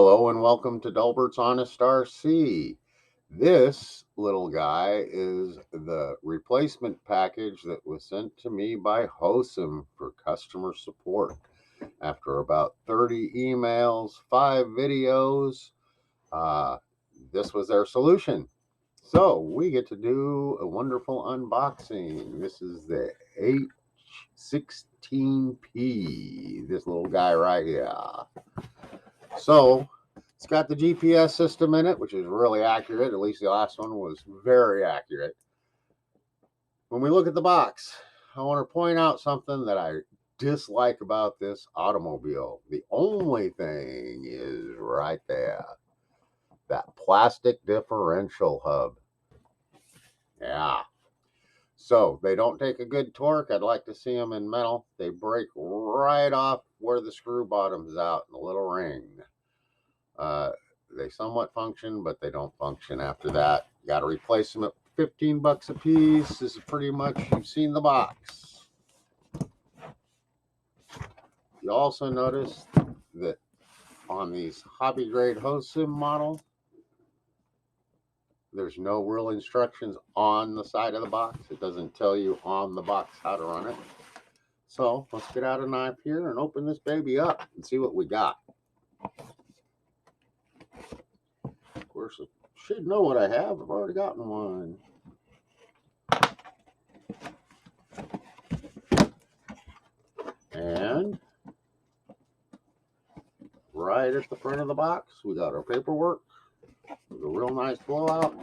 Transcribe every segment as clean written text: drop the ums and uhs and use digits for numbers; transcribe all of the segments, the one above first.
Hello and welcome to Delbert's Honest RC. This little guy is the replacement package that was sent to me by Hosim for customer support. After about 30 emails, 5 videos, uh, this was their solution. So we get to do a wonderful unboxing. This is the H16P, this little guy right here. So it's got the GPS system in it, which is really accurate. At least the last one was very accurate. When we look at the box, I want to point out something that I dislike about this automobile. The only thing is right there, that plastic differential hub. Yeah. So they don't take a good torque. I'd like to see them in metal. They break right off where the screw bottom's out in a little ring. They somewhat function, but they don't function after that. You got to replace them at 15 bucks a piece. This is pretty much, you've seen the box. You also notice that on these hobby grade Hosim model, there's no real instructions on the side of the box. It doesn't tell you on the box how to run it. So let's get out a knife here and open this baby up and see what we got. Of course, I should know what I have. I've already gotten one. And right at the front of the box, we got our paperwork with a real nice blowout.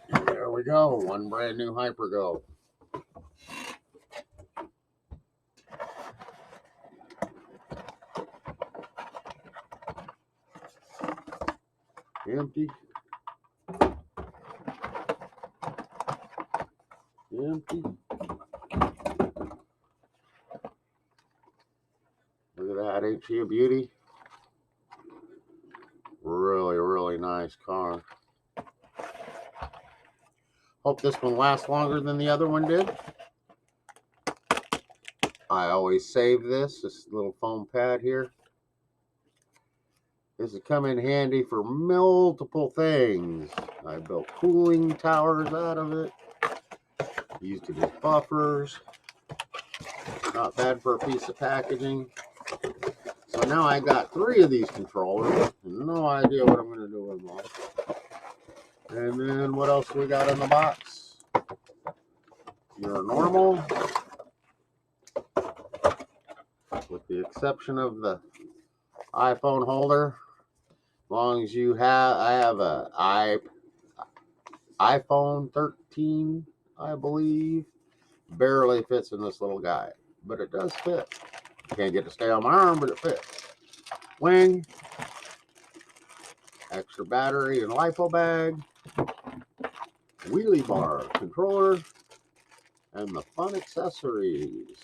And there we go, one brand new Hypergo. Empty. Empty. Look at that, ain't she a beauty? Really nice car. Hope this one lasts longer than the other one did. I always save this little foam pad here. This has come in handy for multiple things. I built cooling towers out of it. Used it as buffers. Not bad for a piece of packaging. So now I got 3 of these controllers. No idea what I'm going to do with them. And then what else we got in the box? Your normal, with the exception of the iPhone holder. As long as you have, I have a iPhone 13, I believe. Barely fits in this little guy, but it does fit. Can't get it to stay on my arm, but it fits. Wing, extra battery and LiPo bag, wheelie bar, controller, and the fun accessories.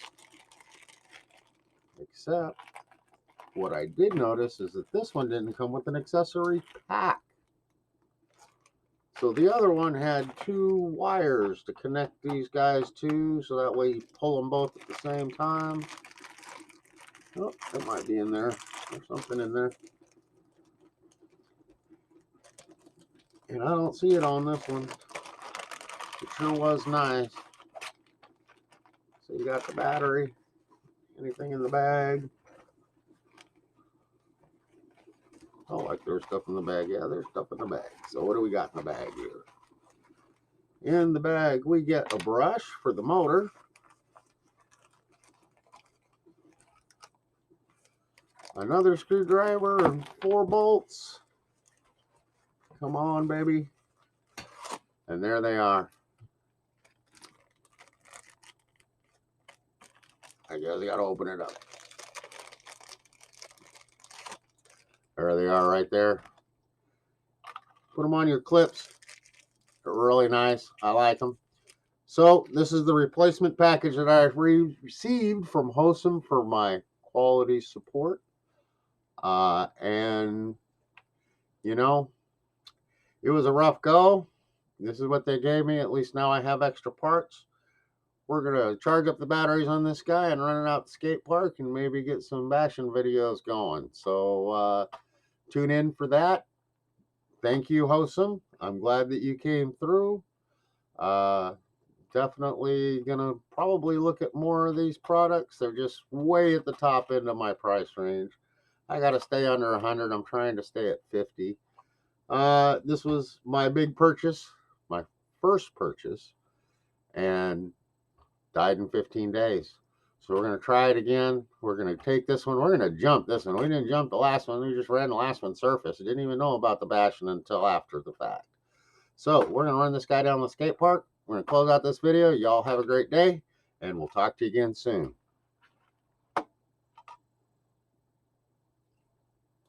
Except, what I did notice is that this one didn't come with an accessory pack. So the other one had 2 wires to connect these guys to, so that way you pull them both at the same time. Oh, that might be in there. There's something in there. And I don't see it on this one. It sure was nice. So you got the battery. Anything in the bag? Oh, like there's stuff in the bag. Yeah, there's stuff in the bag. So what do we got in the bag here? In the bag, we get a brush for the motor. Another screwdriver and 4 bolts. Come on, baby. And there they are. I guess I gotta open it up. There they are right there. Put them on your clips. They're really nice. I like them. So this is the replacement package that I received from Hosim for my quality support. And, you know, it was a rough go. This is what they gave me. At least now I have extra parts. we're gonna charge up the batteries on this guy and run it out the skate park and maybe get some bashing videos going. So tune in for that. Thank you, Hosim. I'm glad that you came through. Uh, Definitely gonna probably look at more of these products. They're just way at the top end of my price range. I gotta stay under 100. I'm trying to stay at 50. This was my big purchase, my first purchase, and died in 15 days. So we're gonna try it again. We're gonna take this one. We're gonna jump this one. We didn't jump the last one. We just ran the last one surface. I didn't even know about the bashing until after the fact. So we're gonna run this guy down the skate park. We're gonna close out this video. Y'all have a great day, and we'll talk to you again soon.